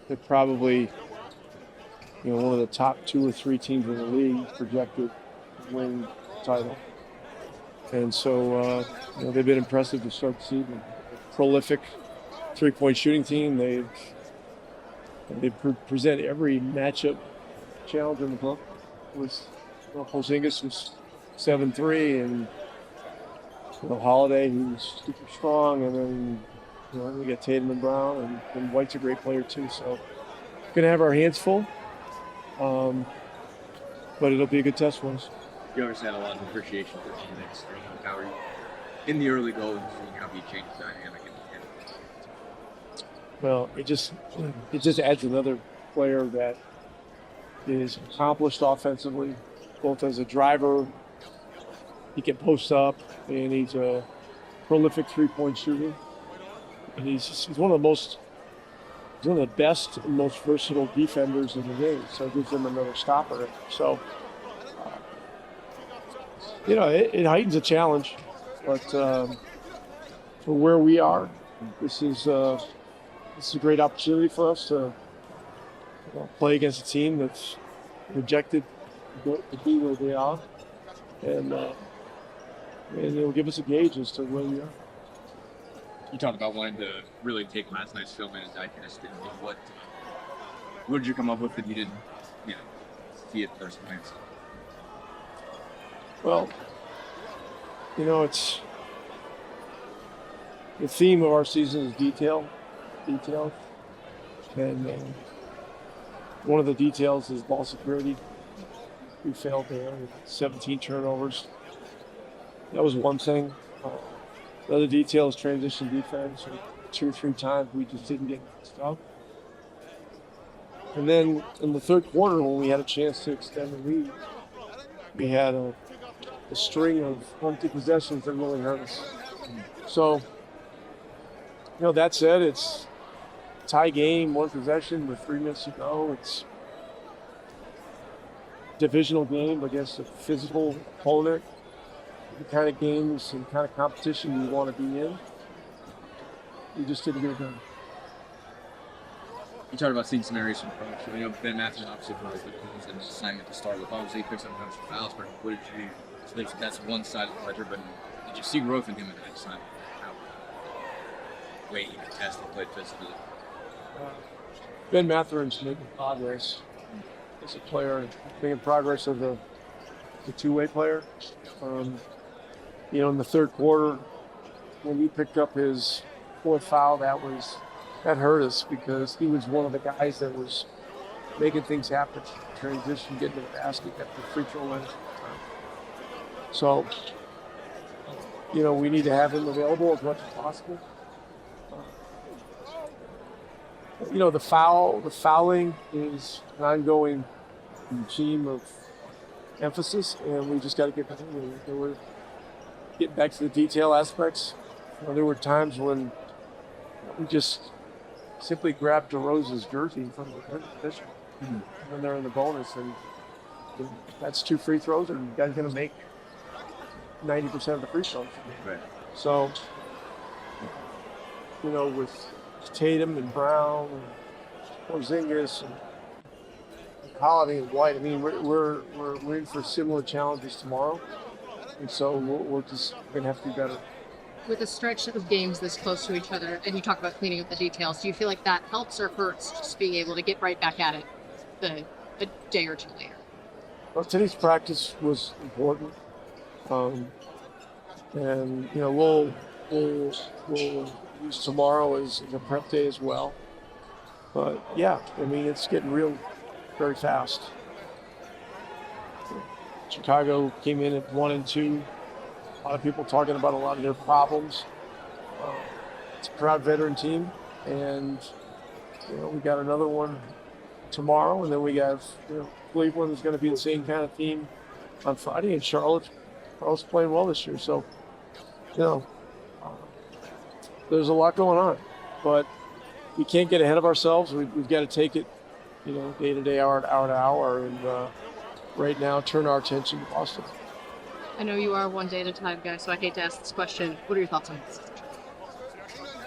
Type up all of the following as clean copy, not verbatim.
they're probably, one of the top 2 or 3 teams in the league projected to win the title. And so, they've been impressive to start the season. Prolific 3-point shooting team. They present every matchup challenge in the book. With Porzingis was 7-3, and Holiday, who's super strong, and then we got Tatum and Brown, and White's a great player too. So gonna have our hands full, but it'll be a good test for us. You always had a lot of appreciation for Phoenix. How are you in the early goals? How you changed the dynamic in the end? Well, it just adds another player that is accomplished offensively, both as a driver. He can post up, and he's a prolific 3-point shooter. And he's one of the best and most versatile defenders in the game. So it gives him another stopper. So, it heightens a challenge. But for where we are, this is a great opportunity for us to play against a team that's projected to be where they are, and it'll give us a gauge as to where we are. You talked about wanting to really take last night's film and digest it. What did you come up with that you didn't, see at first glance? Well, it's the theme of our season is detail, and one of the details is ball security. We failed there with 17 turnovers. That was one thing. The other detail is transition defense. 2 or 3 times we just didn't get stuff. And then in the third quarter, when we had a chance to extend the lead, we had a string of empty possessions that really hurt us. So, that said, it's a tie game, 1 possession with 3 minutes to go. It's a divisional game against a physical opponent. The kind of games and kind of competition we want to be in. We just didn't get it done. You talked about seeing some areas from approach. Ben Matthews obviously was an assignment to start with. Obviously, he picks up a bunch of fouls, but what did you do? So that's one side of the ledger, but did you see growth in him in that assignment? How way he contested and played physically? Ben Mathurin's making progress as a player, making progress as a two-way player. In the third quarter, when he picked up his 4th foul, that hurt us because he was one of the guys that was making things happen, transition, getting to the basket, got the free throw line. So, we need to have him available as much as possible. The fouling is an ongoing theme of emphasis, and we just got to get back to it. We're getting back to the detail aspects. There were times when we just simply grabbed DeRosa's jersey from the position when they're in the bonus, and that's 2 free throws, and the guy's going to make 90% of the free throws. Right. So, with Tatum and Brown and Porzingis and Holiday and White, we're in for similar challenges tomorrow, and so we're just going to have to be better. With a stretch of games this close to each other, and you talk about cleaning up the details, do you feel like that helps or hurts just being able to get right back at it a day or 2 later? Well, today's practice was important, and we'll use tomorrow as a prep day as well. But yeah, it's getting real very fast. Chicago came in at 1-2. A lot of people talking about a lot of their problems. It's a proud veteran team, and we got another one tomorrow, and then we got Cleveland is going to be the same kind of team on Friday, and Charlotte's playing well this year. So there's a lot going on, but we can't get ahead of ourselves. We've got to take it, day to day, hour to hour, and right now turn our attention to Boston. I know you are one day at a time guy, so I hate to ask this question. What are your thoughts on this?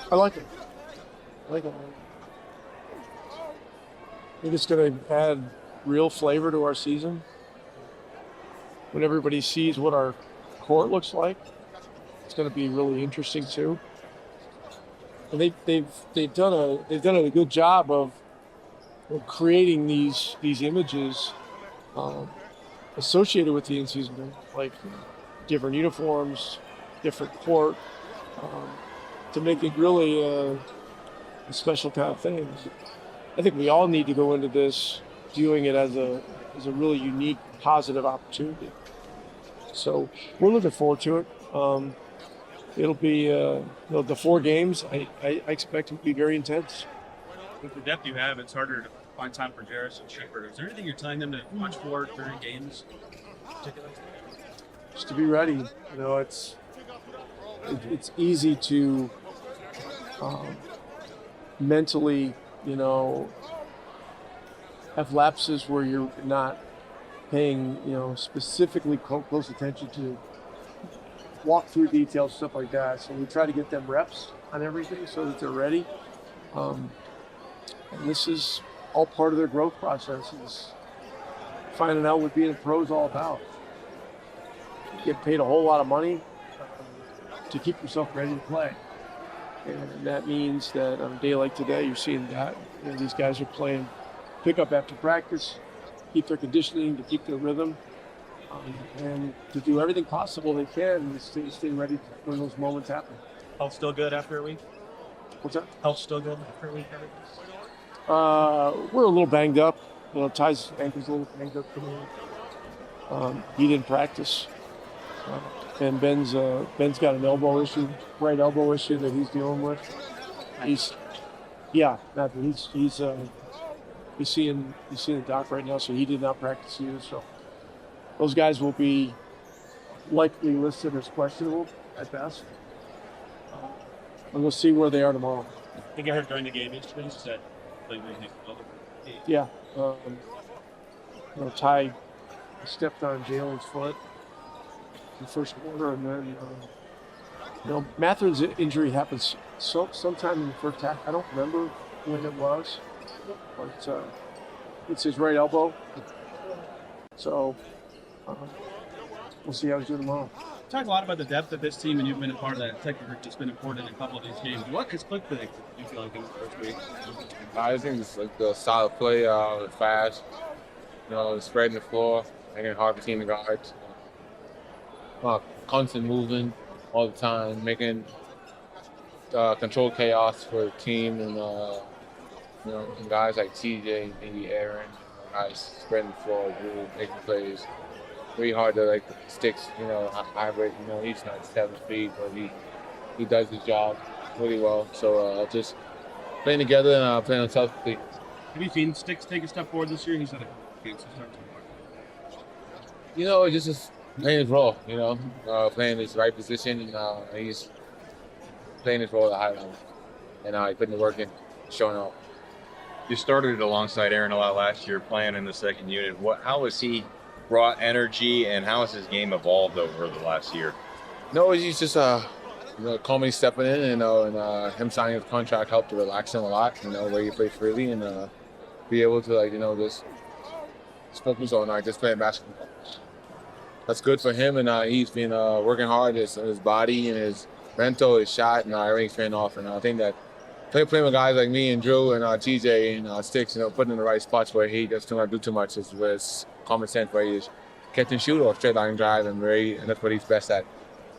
I like it. think it's going to add real flavor to our season. When everybody sees what our court looks like, it's going to be really interesting too. And they've done a good job of creating these images associated with the in-season, like different uniforms, different court, to make it really a special kind of thing. I think we all need to go into this viewing it as a really unique, positive opportunity. So we're looking forward to it. It'll be the 4 games. I expect it to be very intense. With the depth you have, it's harder to find time for Jarris and Shepard. Is there anything you're telling them to watch for during games? Particularly? Just to be ready. It's easy to mentally, have lapses where you're not paying, specifically close attention to walk through details, stuff like that. So we try to get them reps on everything so that they're ready. And this is all part of their growth process, is finding out what being a pro is all about. You get paid a whole lot of money to keep yourself ready to play. And that means that on a day like today, you're seeing that. These guys are playing pickup after practice, keep their conditioning, to keep their rhythm, and to do everything possible they can to stay ready when those moments happen. Health still good after a week? What's that? Health still good after a week? We're a little banged up. Ty's ankle's a little banged up today. He didn't practice. And Ben's got an elbow issue, right elbow issue that he's dealing with. He's seeing the doc right now, so he did not practice either. So those guys will be likely listed as questionable at best. And we'll see where they are tomorrow. I think I heard during the game yesterday, you said Yeah. Ty stepped on Jalen's foot in the first quarter, and then Matherin's injury happens sometime in the first half. I don't remember when it was, but it's his right elbow. So we'll see how he's doing tomorrow. Talk a lot about the depth of this team, and you've been a part of that tech group that's been important in a couple of these games. What has clicked for you feel like in the first week? I think it's like the solid play, fast, spreading the floor, making it hard for team to guard. Constant movement all the time, making controlled chaos for the team, and guys like TJ, maybe Aaron, guys spreading the floor, really making plays. Really hard to sticks, hybrid. He's not 7 feet, but he does his job really well. So just playing together and playing selfishly. Have you seen Sticks take a step forward this year? He's had a couple of games to start to Just playing his role. Playing his right position, and he's playing his role at a high level. And he putting the work in, showing off. You started alongside Aaron a lot last year, playing in the second unit. How has he brought energy, and how has his game evolved over the last year? No, he's just calmly stepping in, and him signing his contract helped to relax him a lot. Where he play freely and be able to just focus on just playing basketball. That's good for him, and he's been working hard. His body and his mental, his shot, and everything's paying off. And I think that playing with guys like me and Drew and TJ and Sticks, putting in the right spots where he doesn't have to do too much is where it's common sense, where he just catch and shoot or straight line drive, and that's what he's best at,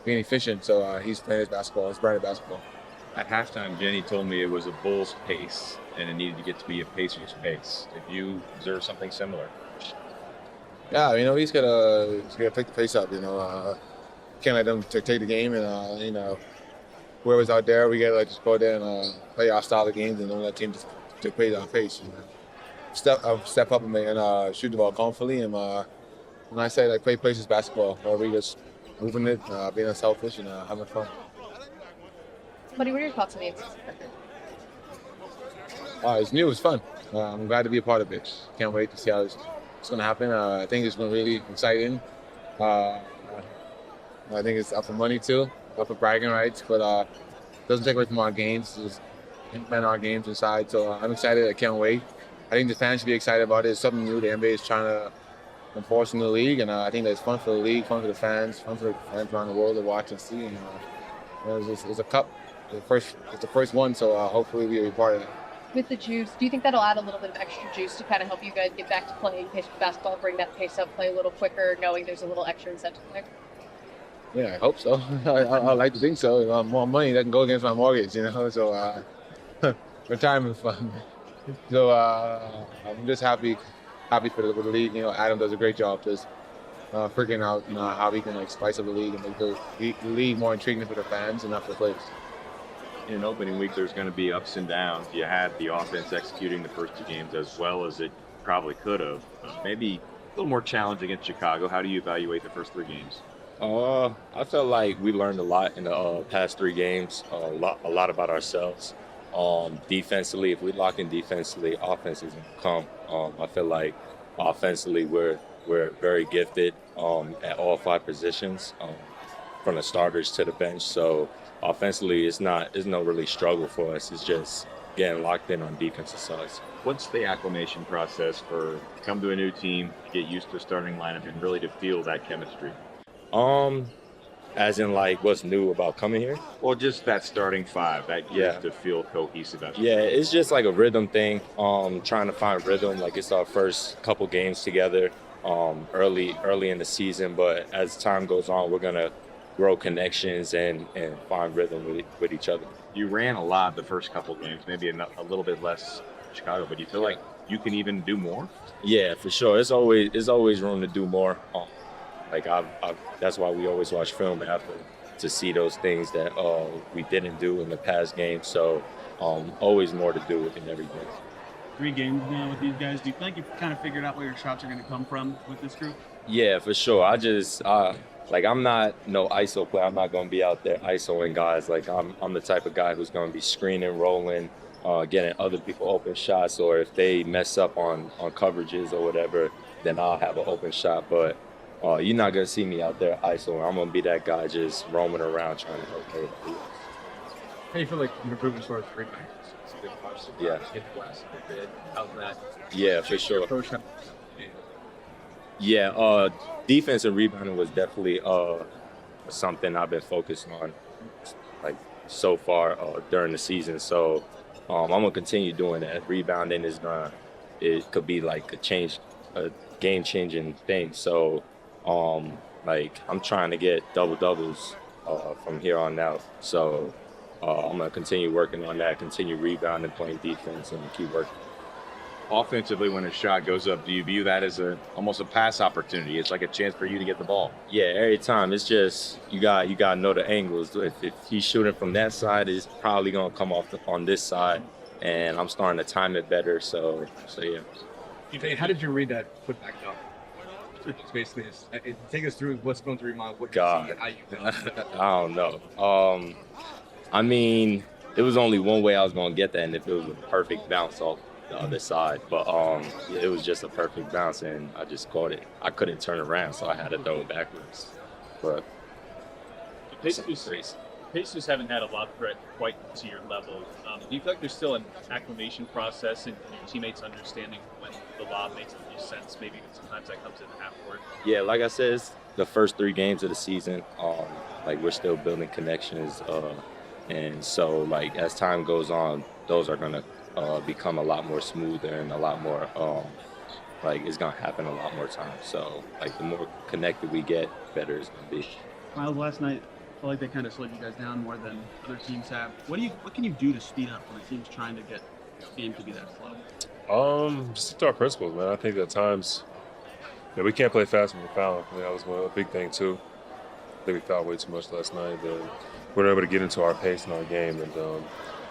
being efficient. So he's playing his basketball, his brand of basketball. At halftime, Jenny told me it was a Bulls pace, and it needed to get to be a Pacers pace. If you observe something similar? Yeah, he's gotta pick the pace up. Can't let them take the game, and whoever's out there, we gotta just go there and play our style of games, and don't let teams to play our pace. Step up and shoot the ball confidently, and when I say play places basketball, where we just moving it, being unselfish, and having fun. Buddy, what are your thoughts on the NC record? It's new, it's fun. I'm glad to be a part of it. Can't wait to see how it's going to happen. I think it's been really exciting. I think it's up for money too, up for bragging rights, but it doesn't take away from our games. It's just implement our games inside. So I'm excited. I can't wait. think the fans should be excited about it. It's something new the NBA is trying to enforce in the league, and I think that it's fun for the league, fun for the fans, fun for the fans around the world to watch and see. And it's a cup. It's the first one, so hopefully we'll be part of it. With the juice, do you think that'll add a little bit of extra juice to kind of help you guys get back to playing basketball, bring that pace up, play a little quicker, knowing there's a little extra incentive there? Yeah, I hope so. I like to think so. More money that can go against my mortgage, you know. So retirement fund. So I'm just happy for the league. You know, Adam does a great job just figuring out how we can spice up the league and make the league more intriguing for the fans and not for the players. In opening week, there's going to be ups and downs. You had the offense executing the first 2 games as well as it probably could have. Maybe a little more challenge against Chicago. How do you evaluate the first 3 games? I felt like we learned a lot in the past 3 games, a lot about ourselves. Defensively, if we lock in defensively, offense is going to come. I feel like offensively we're very gifted at all 5 positions, from the starters to the bench. So offensively, it's no really struggle for us. It's just getting locked in on defensive sides. What's the acclimation process for come to a new team, get used to a starting lineup, and really to feel that chemistry? As in what's new about coming here? Well, just that starting 5, that you have to feel cohesive. Yeah, it's just like a rhythm thing. Trying to find rhythm. It's our first couple games together, early in the season. But as time goes on, we're gonna grow connections and find rhythm with each other. You ran a lot the first couple games, maybe a little bit less Chicago, but you feel like you can even do more? Yeah, for sure. It's always room to do more. That's why we always watch film after to see those things that we didn't do in the past game. So always more to do in every game. 3 games now with these guys. Do you feel like you've kind of figured out where your shots are going to come from with this group? Yeah, for sure. I'm not no ISO player. I'm not going to be out there ISOing guys. I'm the type of guy who's going to be screening, rolling, getting other people open shots. Or if they mess up on coverages or whatever, then I'll have an open shot. But you're not going to see me out there ISOing. I'm going to be that guy just roaming around trying to help everybody else. How do you feel like you're improving as far as rebounding? Yeah. How's that? Yeah, for sure. Yeah, defense and rebounding was definitely something I've been focused on so far during the season. So I'm gonna continue doing that. Rebounding it could be a game-changing thing. So I'm trying to get double-doubles from here on out. So I'm gonna continue working on that, continue rebounding, playing defense, and keep working. Offensively, when a shot goes up, do you view that as almost a pass opportunity? It's like a chance for you to get the ball. Yeah, every time. It's just you got to know the angles. If he's shooting from that side, it's probably gonna come off on this side, and I'm starting to time it better. So yeah. How did you read that putback dunk? It's basically take us through what's going through your mind. What God, you see, how you I don't know. I mean, it was only one way I was gonna get that, and if it was a perfect bounce off the other side, but it was just a perfect bounce and I just caught it. I couldn't turn around, so I had to throw it backwards. But Pacers haven't had a lot of threat quite to your level. Do you feel like there's still an acclimation process and your teammates understanding when the lob makes the most sense? Maybe sometimes that comes in afterward. Yeah, like I said, it's the first 3 games of the season. We're still building connections, and so as time goes on, those are gonna become a lot more smoother and a lot more it's gonna happen a lot more times. So the more connected we get, better it's gonna be. Myles, last night I felt like they kind of slowed you guys down more than other teams have. What can you do to speed up when a team's trying to get the game to be that slow? Stick to our principles, man. I think at times we can't play fast when we're fouling. That was a big thing too. I think we fouled way too much last night. We weren't able to get into our pace in our game, and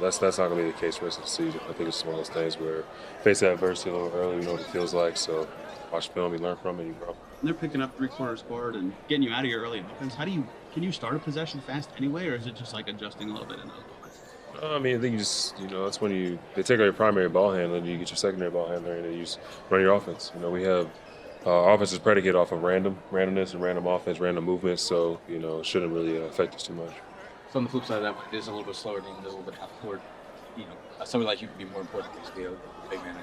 that's not going to be the case for the rest of the season. I think it's one of those things where face adversity a little early, we know what it feels like. So watch film, you learn from it, you grow. And they're picking up 3/4 court and getting you out of your early offense. Can you start a possession fast anyway, or is it just adjusting a little bit in those moments? I mean, I think you just, that's when they take out your primary ball handler, and you get your secondary ball handler, and you just run your offense. We have offense is predicated off of randomness and random offense, random movements. So it shouldn't really affect us too much. So on the flip side of that, it is a little bit slower than a little bit half court. Somebody like you could be more important to the big man.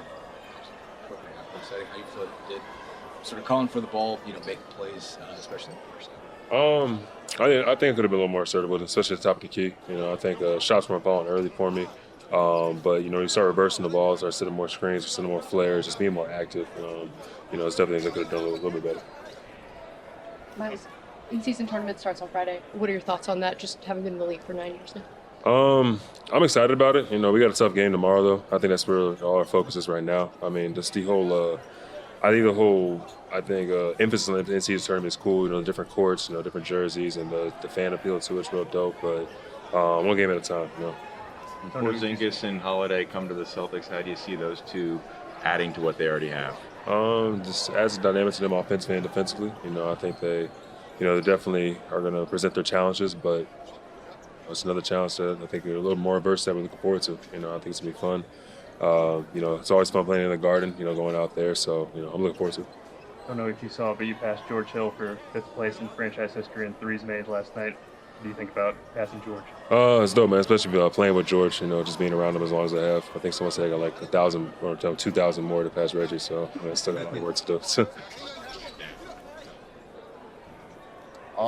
exciting. How you feel like you did sort of calling for the ball, making plays, especially in the first half? I think I could have been a little more assertive with it, especially at the top of the key. I think shots weren't falling early for me. But you start reversing the balls, start setting more screens, setting more flares, just being more active. It's definitely things I could have done a little bit better. Myles, in-season tournament starts on Friday. What are your thoughts on that? Just having been in the league for 9 years now. I'm excited about it. We got a tough game tomorrow, though. I think that's where all our focus is right now. I mean, just the whole. I think emphasis on the in-season tournament is cool. Different courts, different jerseys, and the fan appeal to it's real dope. But one game at a time. Porzingis and Holiday come to the Celtics. How do you see those two adding to what they already have? Just adds a dynamic to them offensively and defensively. I think they definitely are going to present their challenges, but it's another challenge that I think they're a little more versed that we're looking forward to. I think it's going to be fun. It's always fun playing in the Garden, going out there. So, I'm looking forward to it. I don't know if you saw, but you passed George Hill for 5th place in franchise history in threes made last night. What do you think about passing George? It's dope, man, especially playing with George, just being around him as long as I have. I think someone said I got like 1,000 or 2,000 more to pass Reggie, so I still got a lot of work to do. I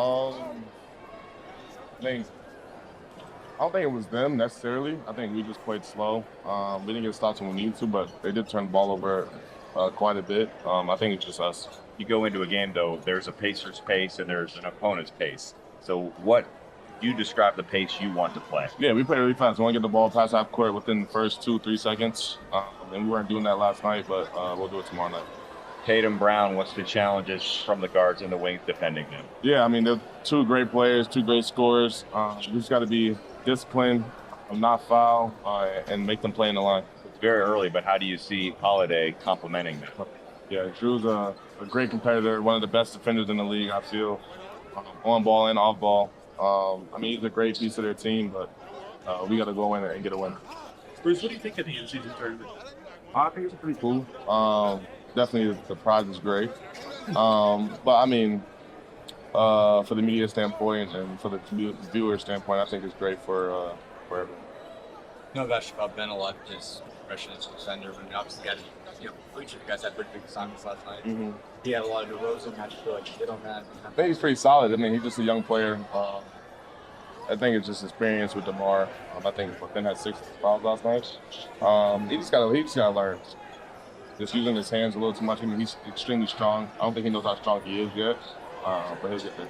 don't think it was them necessarily. I think we just played slow. We didn't get stops when we needed to, but they did turn the ball over quite a bit. I think it's just us. You go into a game, though, there's a pacer's pace and there's an opponent's pace. So what you describe the pace you want to play? Yeah, we play really fast. We want to get the ball past half court within the first 2-3 seconds. And we weren't doing that last night, but we'll do it tomorrow night. Tatum, Brown, what's the challenges from the guards and the wings defending them? Yeah, I mean, they're two great players, two great scorers. We just got to be disciplined, not foul, and make them play in the line. It's very early, but how do you see Holiday complementing them? Yeah, Drew's a great competitor, one of the best defenders in the league, I feel, on ball and off ball. I mean, he's a great piece of their team, but we got to go in and get a win. Bruce, what do you think of the in-season tournament? I think it's pretty cool. Definitely the prize is great. But I mean, for the media standpoint and for the viewer standpoint, I think it's great for everyone. Gosh, about Ben a lot, his progression as a defender, but obviously each of you guys had pretty big assignments last night. Mm-hmm. He had a lot of DeRozan. How do you feel like he did on that? I think he's pretty solid. I mean, he's just a young player. I think it's just experience with DeMar. I think Ben had 6 fouls last night. He just gotta learn. Just using his hands a little too much. I mean, he's extremely strong. I don't think he knows how strong he is yet, but he'll get there.